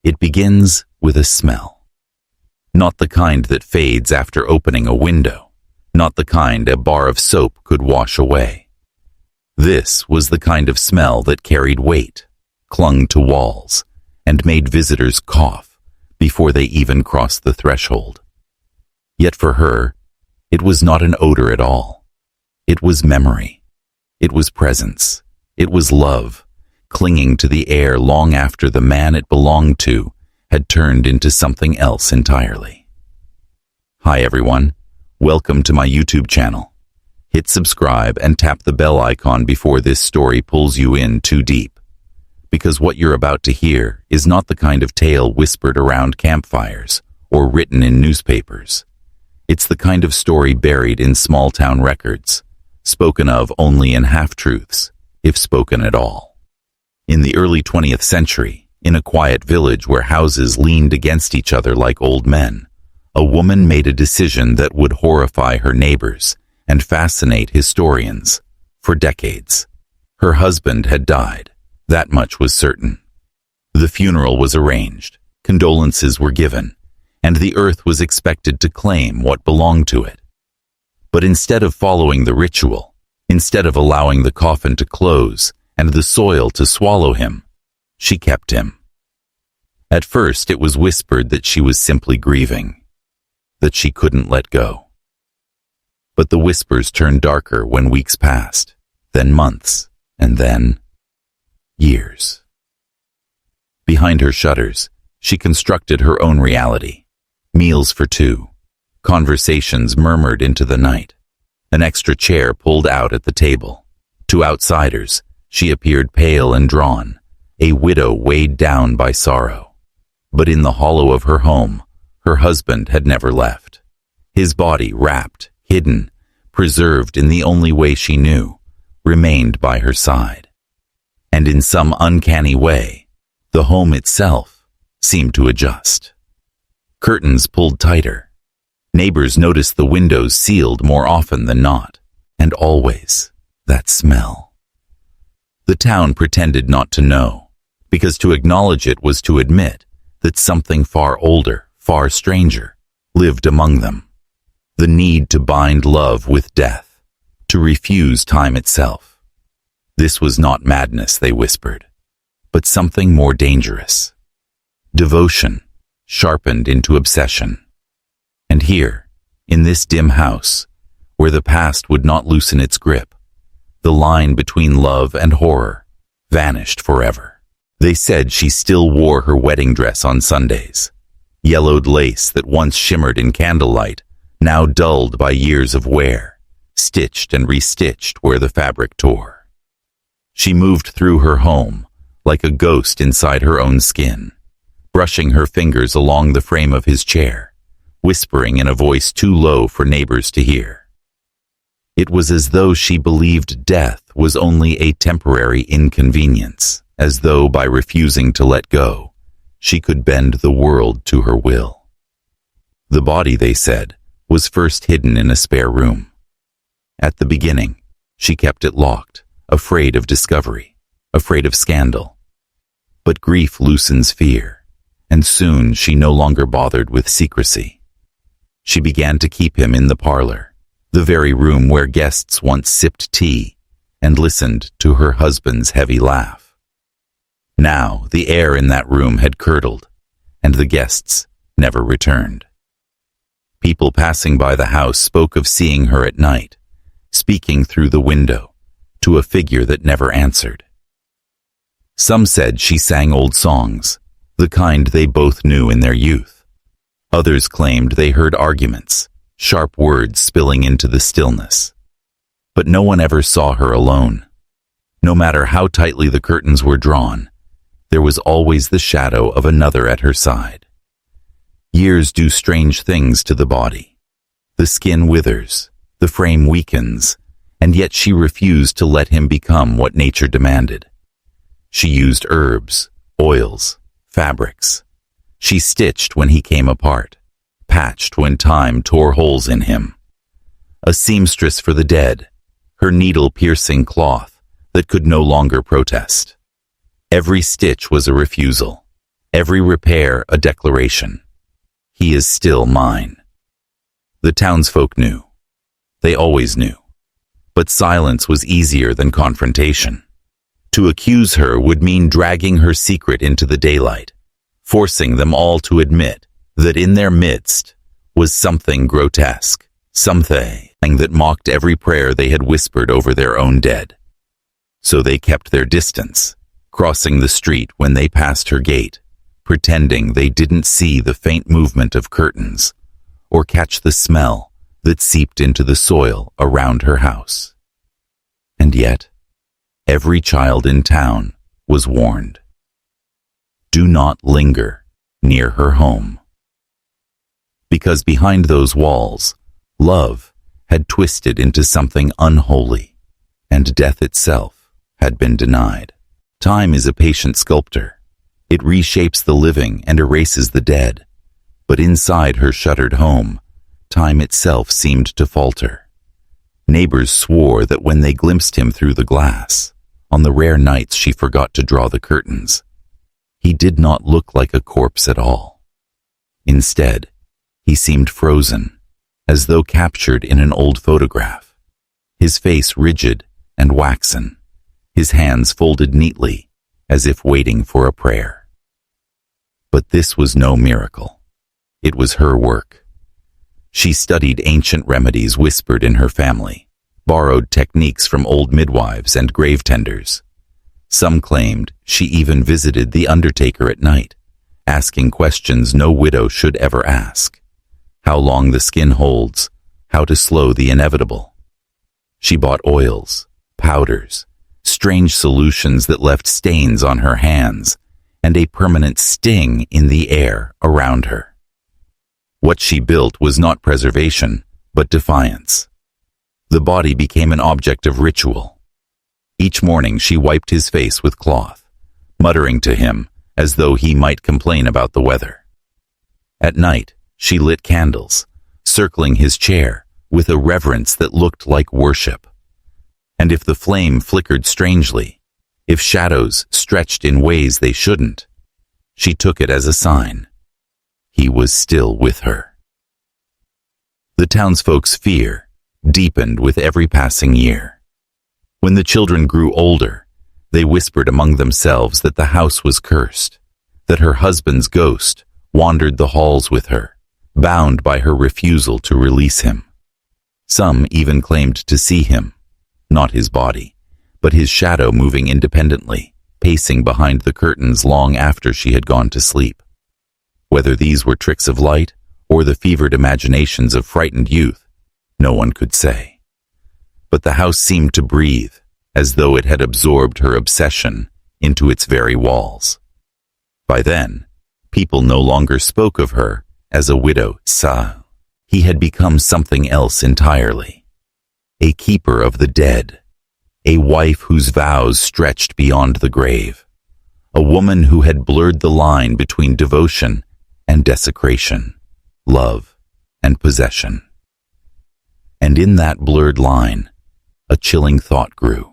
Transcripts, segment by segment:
It begins with a smell. Not the kind that fades after opening a window, not the kind a bar of soap could wash away. This was the kind of smell that carried weight, clung to walls, and made visitors cough before they even crossed the threshold. Yet for her, it was not an odor at all. It was memory. It was presence. It was love, clinging to the air long after the man it belonged to had turned into something else entirely. Hi everyone, welcome to my YouTube channel. Hit subscribe and tap the bell icon before this story pulls you in too deep. Because what you're about to hear is not the kind of tale whispered around campfires or written in newspapers. It's the kind of story buried in small-town records, spoken of only in half-truths, if spoken at all. In the early 20th century, in a quiet village where houses leaned against each other like old men, a woman made a decision that would horrify her neighbors and fascinate historians for decades. Her husband had died, that much was certain. The funeral was arranged, condolences were given, and the earth was expected to claim what belonged to it. But instead of following the ritual, instead of allowing the coffin to close and the soil to swallow him, she kept him. At first it was whispered that she was simply grieving, that she couldn't let go. But the whispers turned darker when weeks passed, then months, and then years. Behind her shutters, she constructed her own reality. Meals for two, conversations murmured into the night, an extra chair pulled out at the table. To outsiders, she appeared pale and drawn, a widow weighed down by sorrow. But in the hollow of her home, her husband had never left. His body, wrapped, hidden, preserved in the only way she knew, remained by her side. And in some uncanny way, the home itself seemed to adjust. Curtains pulled tighter. Neighbors noticed the windows sealed more often than not, and always that smell. The town pretended not to know, because to acknowledge it was to admit that something far older, far stranger, lived among them. The need to bind love with death, to refuse time itself. This was not madness, they whispered, but something more dangerous. Devotion, sharpened into obsession. And here, in this dim house, where the past would not loosen its grip, the line between love and horror vanished forever. They said she still wore her wedding dress on Sundays, yellowed lace that once shimmered in candlelight, now dulled by years of wear, stitched and restitched where the fabric tore. She moved through her home like a ghost inside her own skin, brushing her fingers along the frame of his chair, whispering in a voice too low for neighbors to hear. It was as though she believed death was only a temporary inconvenience, as though by refusing to let go, she could bend the world to her will. The body, they said, was first hidden in a spare room. At the beginning, she kept it locked, afraid of discovery, afraid of scandal. But grief loosens fear, and soon she no longer bothered with secrecy. She began to keep him in the parlor, the very room where guests once sipped tea and listened to her husband's heavy laugh. Now the air in that room had curdled, and the guests never returned. People passing by the house spoke of seeing her at night, speaking through the window to a figure that never answered. Some said she sang old songs, the kind they both knew in their youth. Others claimed they heard arguments, sharp words spilling into the stillness. But no one ever saw her alone. No matter how tightly the curtains were drawn, there was always the shadow of another at her side. Years do strange things to the body. The skin withers, the frame weakens, and yet she refused to let him become what nature demanded. She used herbs, oils, fabrics. She stitched when he came apart, patched when time tore holes in him. A seamstress for the dead, her needle-piercing cloth that could no longer protest. Every stitch was a refusal, Every repair a declaration. He is still mine. The townsfolk knew. They always knew. But silence was easier than confrontation. To accuse her would mean dragging her secret into the daylight, forcing them all to admit that in their midst was something grotesque, something that mocked every prayer they had whispered over their own dead. So they kept their distance, crossing the street when they passed her gate, pretending they didn't see the faint movement of curtains or catch the smell that seeped into the soil around her house. And yet, every child in town was warned. Do not linger near her home. Because behind those walls, love had twisted into something unholy, and death itself had been denied. Time is a patient sculptor. It reshapes the living and erases the dead. But inside her shuttered home, time itself seemed to falter. Neighbors swore that when they glimpsed him through the glass, on the rare nights she forgot to draw the curtains, he did not look like a corpse at all. Instead, he seemed frozen, as though captured in an old photograph, his face rigid and waxen, his hands folded neatly, as if waiting for a prayer. But this was no miracle. It was her work. She studied ancient remedies whispered in her family, borrowed techniques from old midwives and grave tenders. Some claimed she even visited the undertaker at night, asking questions no widow should ever ask. How long the skin holds, how to slow the inevitable. She bought oils, powders, strange solutions that left stains on her hands and a permanent sting in the air around her. What she built was not preservation, but defiance. The body became an object of ritual. Each morning she wiped his face with cloth, muttering to him as though he might complain about the weather. At night, she lit candles, circling his chair with a reverence that looked like worship. And if the flame flickered strangely, if shadows stretched in ways they shouldn't, she took it as a sign. He was still with her. The townsfolk's fear deepened with every passing year. When the children grew older, they whispered among themselves that the house was cursed, that her husband's ghost wandered the halls with her, bound by her refusal to release him. Some even claimed to see him, not his body, but his shadow moving independently, pacing behind the curtains long after she had gone to sleep. Whether these were tricks of light or the fevered imaginations of frightened youth, no one could say. But the house seemed to breathe, as though it had absorbed her obsession into its very walls. By then, people no longer spoke of her as a widow. He had become something else entirely. A keeper of the dead, a wife whose vows stretched beyond the grave, a woman who had blurred the line between devotion and desecration, love and possession. And in that blurred line, a chilling thought grew.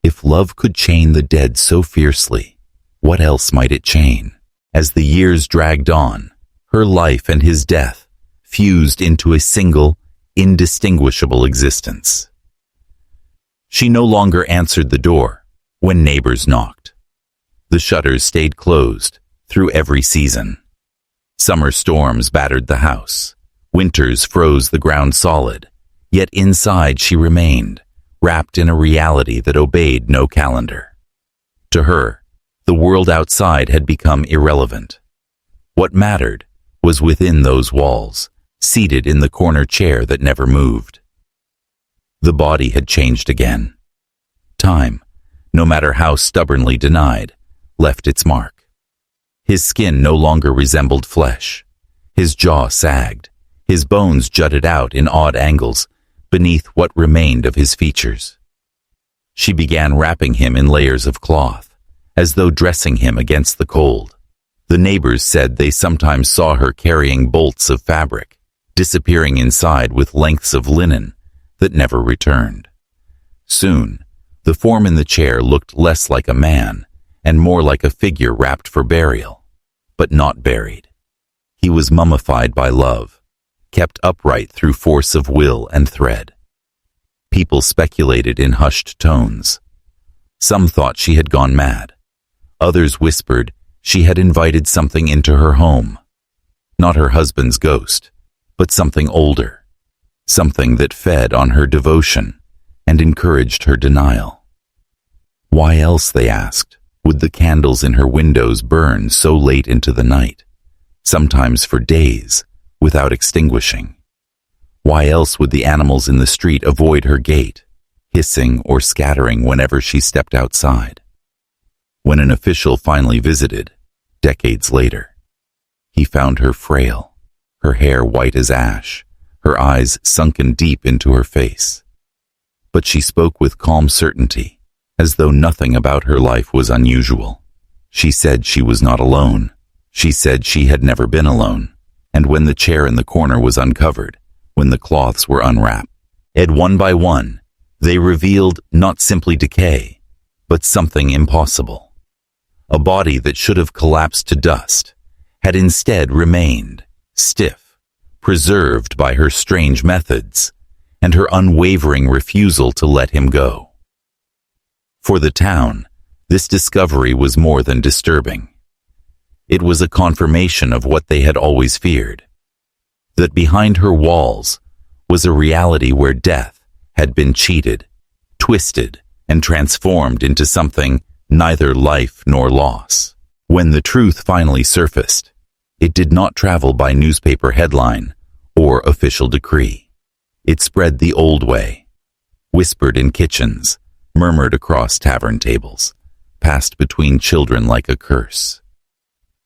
If love could chain the dead so fiercely, what else might it chain? As the years dragged on, her life and his death fused into a single, indistinguishable existence. She no longer answered the door when neighbors knocked. The shutters stayed closed through every season. Summer storms battered the house. Winters froze the ground solid. Yet inside she remained, wrapped in a reality that obeyed no calendar. To her, the world outside had become irrelevant. What mattered was within those walls, seated in the corner chair that never moved. The body had changed again. Time, no matter how stubbornly denied, left its mark. His skin no longer resembled flesh. His jaw sagged. His bones jutted out in odd angles beneath what remained of his features. She began wrapping him in layers of cloth, as though dressing him against the cold. The neighbors said they sometimes saw her carrying bolts of fabric, disappearing inside with lengths of linen that never returned. Soon, the form in the chair looked less like a man and more like a figure wrapped for burial, but not buried. He was mummified by love, kept upright through force of will and thread. People speculated in hushed tones. Some thought she had gone mad. Others whispered she had invited something into her home. Not her husband's ghost, but something older. Something that fed on her devotion and encouraged her denial. Why else, they asked, would the candles in her windows burn so late into the night, sometimes for days, without extinguishing? Why else would the animals in the street avoid her gate, hissing or scattering whenever she stepped outside? When an official finally visited, decades later, he found her frail, her hair white as ash, her eyes sunken deep into her face. But she spoke with calm certainty, as though nothing about her life was unusual. She said she was not alone. She said she had never been alone. And when the chair in the corner was uncovered, when the cloths were unwrapped, and one by one, they revealed not simply decay, but something impossible. A body that should have collapsed to dust had instead remained stiff, preserved by her strange methods and her unwavering refusal to let him go. For the town, this discovery was more than disturbing. It was a confirmation of what they had always feared, that behind her walls was a reality where death had been cheated, twisted, and transformed into something neither life nor loss. When the truth finally surfaced, it did not travel by newspaper headline or official decree. It spread the old way, whispered in kitchens, murmured across tavern tables, passed between children like a curse.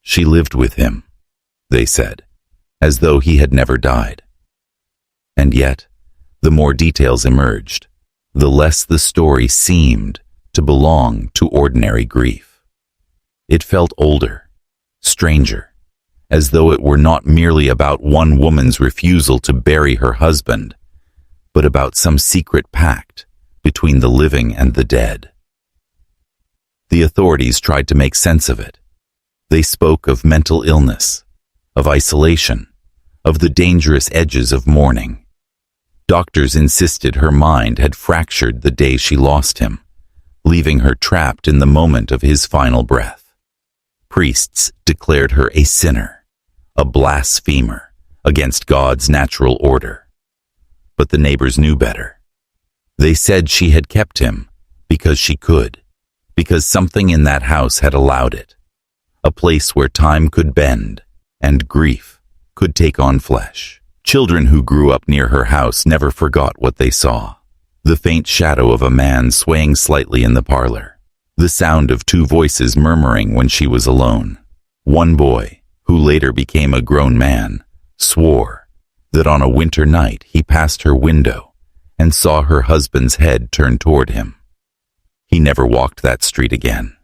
She lived with him, they said, as though he had never died. And yet, the more details emerged, the less the story seemed to belong to ordinary grief. It felt older, stranger, as though it were not merely about one woman's refusal to bury her husband, but about some secret pact between the living and the dead. The authorities tried to make sense of it. They spoke of mental illness, of isolation, of the dangerous edges of mourning. Doctors insisted her mind had fractured the day she lost him, leaving her trapped in the moment of his final breath. Priests declared her a sinner, a blasphemer against God's natural order. But the neighbors knew better. They said she had kept him because she could, because something in that house had allowed it, a place where time could bend and grief could take on flesh. Children who grew up near her house never forgot what they saw. The faint shadow of a man swaying slightly in the parlor. The sound of two voices murmuring when she was alone. One boy, who later became a grown man, swore that on a winter night he passed her window and saw her husband's head turn toward him. He never walked that street again.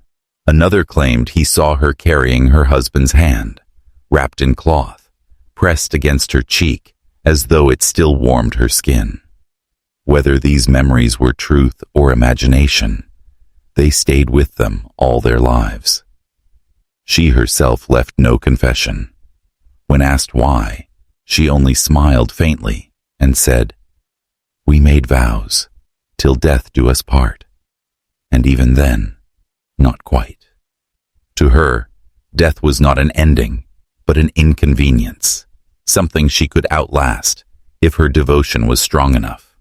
Another claimed he saw her carrying her husband's hand, wrapped in cloth, pressed against her cheek as though it still warmed her skin. Whether these memories were truth or imagination, they stayed with them all their lives. She herself left no confession. When asked why, she only smiled faintly and said, "We made vows, till death do us part, and even then, not quite." To her, death was not an ending, but an inconvenience, something she could outlast if her devotion was strong enough.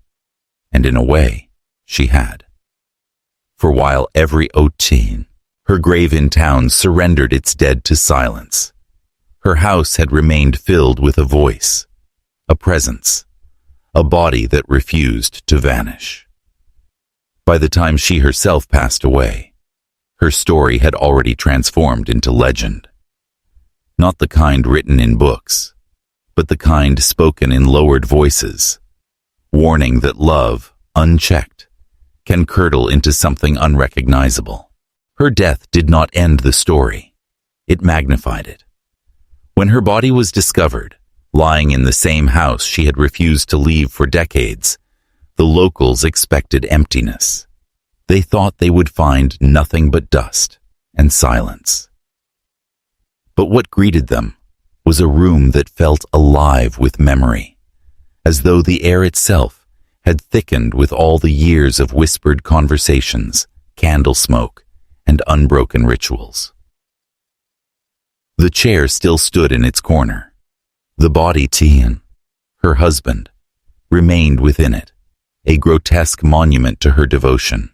And in a way, she had. For while every Otin, her grave in town, surrendered its dead to silence, her house had remained filled with a voice, a presence, a body that refused to vanish. By the time she herself passed away, her story had already transformed into legend. Not the kind written in books, but the kind spoken in lowered voices, warning that love, unchecked, can curdle into something unrecognizable. Her death did not end the story. It magnified it. When her body was discovered, lying in the same house she had refused to leave for decades, the locals expected emptiness. They thought they would find nothing but dust and silence. But what greeted them was a room that felt alive with memory, as though the air itself had thickened with all the years of whispered conversations, candle smoke, and unbroken rituals. The chair still stood in its corner. The body Tian, her husband, remained within it, a grotesque monument to her devotion.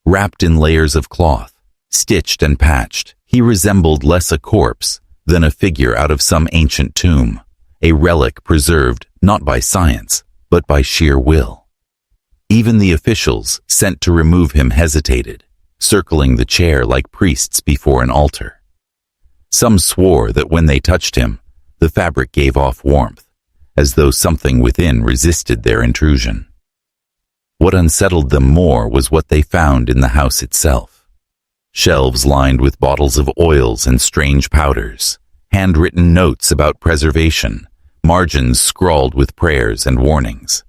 Wrapped in layers of cloth, stitched and patched, he resembled less a corpse than a figure out of some ancient tomb, a relic preserved not by science, but by sheer will. Even the officials sent to remove him hesitated, circling the chair like priests before an altar. Some swore that when they touched him, the fabric gave off warmth, as though something within resisted their intrusion. What unsettled them more was what they found in the house itself. Shelves lined with bottles of oils and strange powders, handwritten notes about preservation, margins scrawled with prayers and warnings.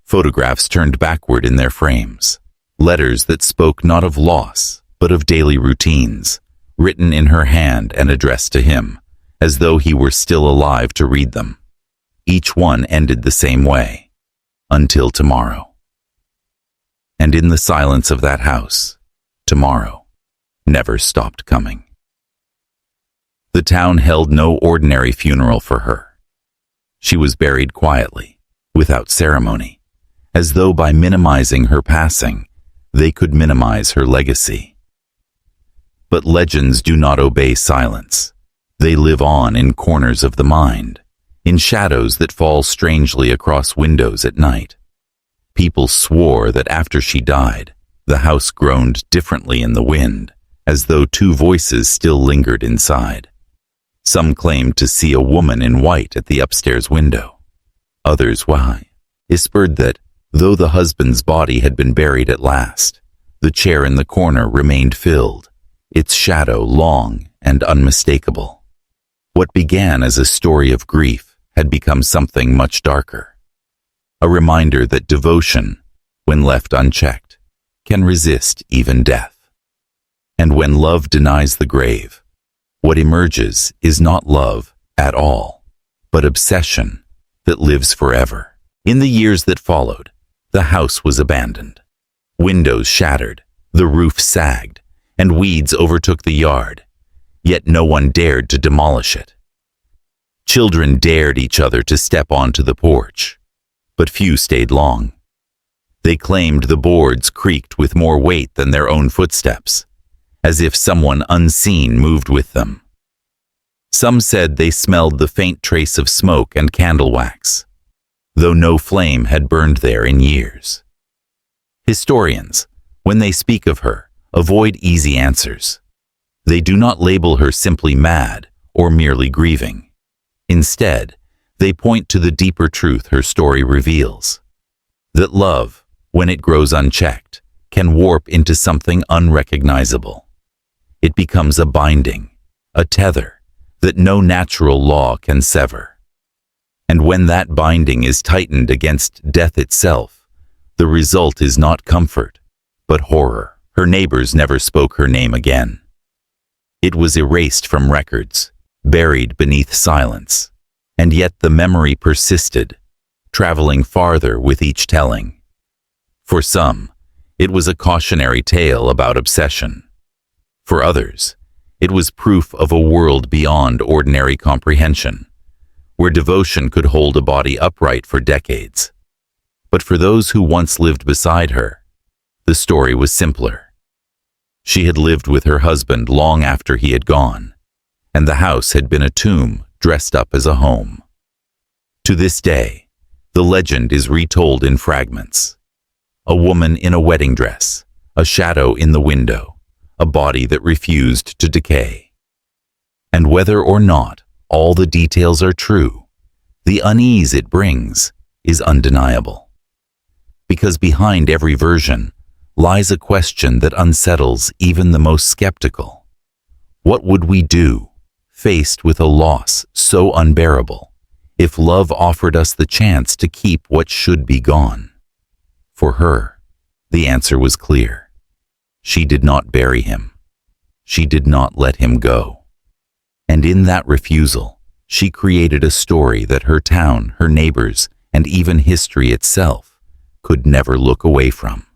Photographs turned backward in their frames, letters that spoke not of loss, but of daily routines, written in her hand and addressed to him, as though he were still alive to read them. Each one ended the same way, until tomorrow. And in the silence of that house, tomorrow never stopped coming. The town held no ordinary funeral for her. She was buried quietly, without ceremony, as though by minimizing her passing, they could minimize her legacy. But legends do not obey silence. They live on in corners of the mind, in shadows that fall strangely across windows at night. People swore that after she died, the house groaned differently in the wind, as though two voices still lingered inside. Some claimed to see a woman in white at the upstairs window. Others whispered that, though the husband's body had been buried at last, the chair in the corner remained filled, its shadow long and unmistakable. What began as a story of grief had become something much darker. A reminder that devotion, when left unchecked, can resist even death. And when love denies the grave, what emerges is not love at all, but obsession that lives forever. In the years that followed, the house was abandoned. Windows shattered, the roof sagged, and weeds overtook the yard, yet no one dared to demolish it. Children dared each other to step onto the porch, but few stayed long. They claimed the boards creaked with more weight than their own footsteps, as if someone unseen moved with them. Some said they smelled the faint trace of smoke and candle wax, though no flame had burned there in years. Historians, when they speak of her, avoid easy answers. They do not label her simply mad or merely grieving. Instead, they point to the deeper truth her story reveals, that love, when it grows unchecked, can warp into something unrecognizable. It becomes a binding, a tether, that no natural law can sever. And when that binding is tightened against death itself, the result is not comfort, but horror. Her neighbors never spoke her name again. It was erased from records, buried beneath silence, and yet the memory persisted, traveling farther with each telling. For some, it was a cautionary tale about obsession. For others, it was proof of a world beyond ordinary comprehension, where devotion could hold a body upright for decades. But for those who once lived beside her, the story was simpler. She had lived with her husband long after he had gone, and the house had been a tomb dressed up as a home. To this day, the legend is retold in fragments. A woman in a wedding dress, a shadow in the window, a body that refused to decay. And whether or not all the details are true, the unease it brings is undeniable. Because behind every version lies a question that unsettles even the most skeptical. What would we do, faced with a loss so unbearable, if love offered us the chance to keep what should be gone? For her, the answer was clear. She did not bury him. She did not let him go. And in that refusal, she created a story that her town, her neighbors, and even history itself could never look away from.